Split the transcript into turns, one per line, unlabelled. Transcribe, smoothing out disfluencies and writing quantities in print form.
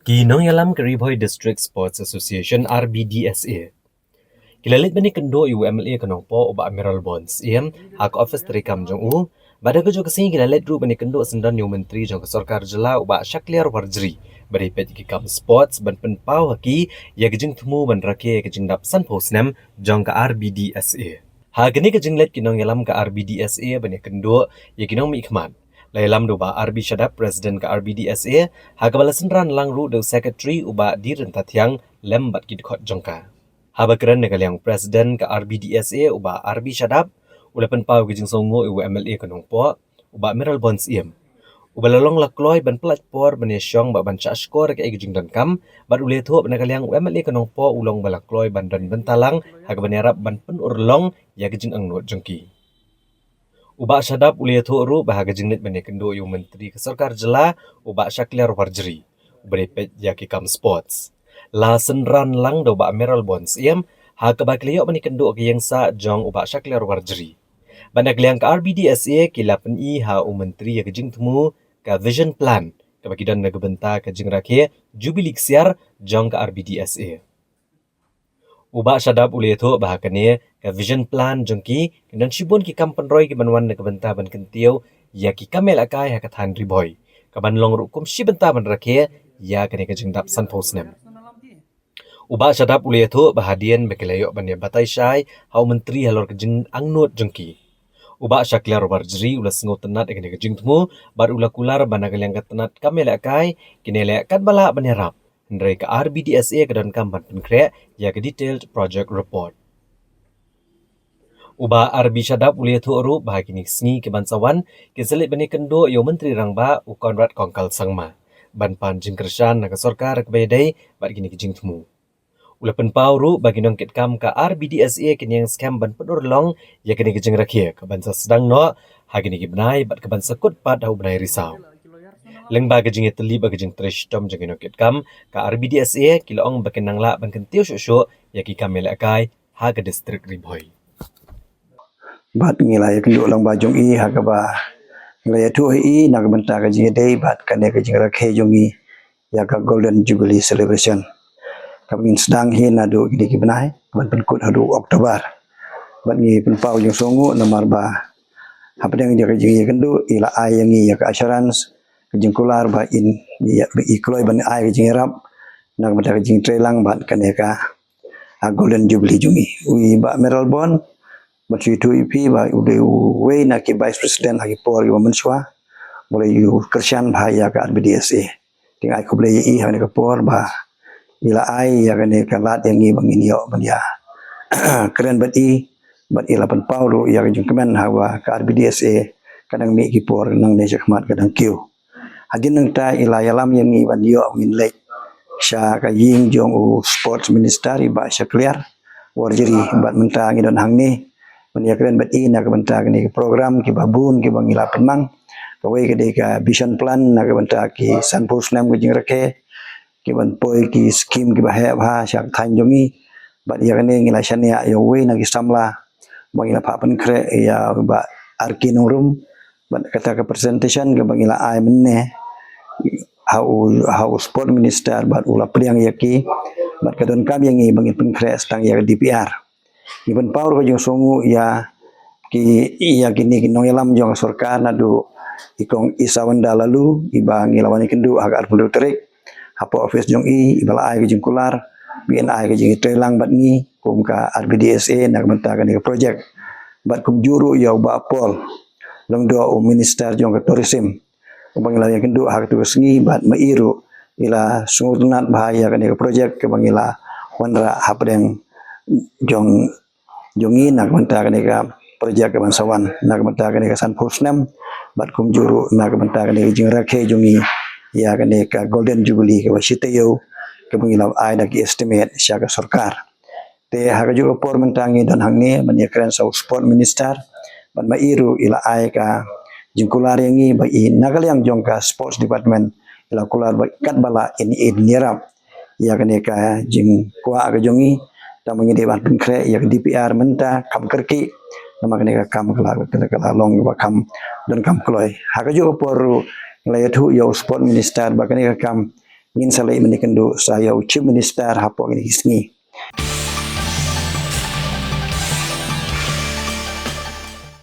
Kinong yalam Karibhoy District Sports Association RBDSA. Kilalit ba ni kendo UMLA kanong po uba Amiral Bonds iyam hak office terikam jong bada ko jo kasi kilalit ru ba ni kendo sendan yung menteri jong kasorkar jela uba Shakliar Warjri bari pet kikam sports ban penpau haki ya gejing temu ban rake gejing dap san posnam jong ka RBDSA. Ha gani gejing let kinong yalam ka RBDSA ba ni kendo ya kinong mi ikman. Lailam do ba RB Shadap President ka RBDSA hagabalasan ran lang ru do secretary uba diren tatyang lembat kidkot jongka. Habakran nagalyang President ka RBDSA uba RB Shadap ulapan pau gijing songo iwa MLA kanong po uba Meral Bonds iem. Uba lalong lakloy ban pelat por banesyong ba ban chaskor ka gijing dankam bat uleto nagalyang MLA kanong po ulong balakloy ban dan bentalang hagabanerap ban penurlong ya gijing angnot jongki. Uba Shadap uliato ru bahaga jingnet bane kendo yung menteri kesorkar jela uba Shakliar Warjri berepet yaki kam sports. La senran lang do ba Meral Bonds iem ha kabakliyo bane kendo yang sa jong uba Shakliar Warjri. Banak liang ka RBDSA kilapan i ha u menteri ya kejing temu ka vision plan kabakidan nagbenta ka jing rakhe Jubilee siar jong ka RBDSA. Uba Shadap uliato bahakane ka vision plan jongki kenan shibun ki kampan roy ki banwan na kabenta ban kentio ya ki kamel akai hakathan riboy kaban long rukum shibenta ban rakhe ya kane ka jingdap san posnem. Uba Shadap uliato bahadian bekelayo ban ya batai syai hau menteri halor ka jing angnot jongki. Uba Shakliar Warjri ulas ngot tenat kane ka jing temu bar ula kular banagalyang ka tenat kamel akai kinele kat bala banerap. Ndrai ka RBDSA kedan kampan penkre ya ke detailed project report. Uba RB Shadap uliato ru bahagini sngi ke bansawan keselit bani kendo yo menteri rangba u Konrad Kongkal Sangma. Ban pan jingkershan naga sorkar kebedai bat gini ke jing temu. Ulapan pau ru bagi nong kitkam ka RBDSA kini yang scam ban pedur long ya kini ke jing rakia ke bansa sedang no hagini ke benai bat ke bansa kut pat hau benai risau. Leng ba gajing itali ba gajing trish tom jangin okit kam ka RBDSA kilaong bakenang la ban kentiu shushu yaki kamel akai ha ke distrik Ribhoy.
Bat ngilai kendu lang ba jong i ha ka ba ngilai tu i nak benta ka jing dei bat kane ka jing rakhe jong i ya ka Golden Jubilee celebration. Kami sedang hi nadu gidi ki benai ban penkut hadu Oktober. Bat ngi penpau jong songu namar ba apa yang dia jing kendu ila ai yang i ya ka assurance jing kular ba in ya i kloi ban ai jing rap nak benta ka jing trelang bat kane ka Golden Jubilee jong i ui ba Meral Bond Macam itu IP ba udah way nak vice president lagi por yo menswa boleh yu kersian bahaya ke RBDSA tinggal aku boleh i hanya ke por ba ila ai ya kan ke lat yang ni bangin yo ya keren bat i bat ila pan paulo ya jung kemen hawa ke RBDSA kadang mi ki por nang ne jakmat kadang kiu hadin nang ta ila yalam yang ni ban yo min lek sya ka ying jong u sports minister ba Shakliar Warjri bat mentang idon hang ni Mania keren bat ina ka benta ni program ki babun ki bangila penmang kawai ke ka vision plan na ka benta ki sanpul slam ki jingrake ki ban poi ki scheme ki bahe ba syak than jongi bat ya kane ngila shania yo we na ki samla bangila pa pen kre ya ba arki norum bat kata ka presentation ke bangila ai menne how sport minister bat ula priang yaki bat kadon kam yang bangi pen kre stang ya DPR Iban power ko yung songu ya kini kinong yalam jong sorkar nadu ikong isawan dalalu ibang ilawan ikendu agar perlu terik apa office jong ibala ai jong kular bin ai jong trelang bat ni kum ka RBDSA nak mentakan ke project bat kum juru ya ba pol long do minister jong ke tourism bang ilawan ikendu hak tu sengi bat mairu ila sungut bahaya kan ke project ke bangila wanra hapdeng jong jongi nak mentakan ka projek ke bansawan nak mentakan ka san posnam bat kum juru nak mentakan ka jing rakhe jongi ya kan ka Golden Jubilee ke wasitayo ke mengilau ai dak estimate sya ka sarkar te ha juga por mentangi dan hangni menyekran sa sport minister bat mairu ila ai ka jingkular yangi ba nagal yang jong ka sports department ila kular ba kat bala in nirap ya kan ka jing kwa ka jongi tamangi dewan penkre ya DPR menta kam kerki nama kene kam kala long ba kam dan kam kloi haka jo por nglayatu yo sport minister ba kene kam ngin salai mani kendo saya Chief Minister hapok ini hisngi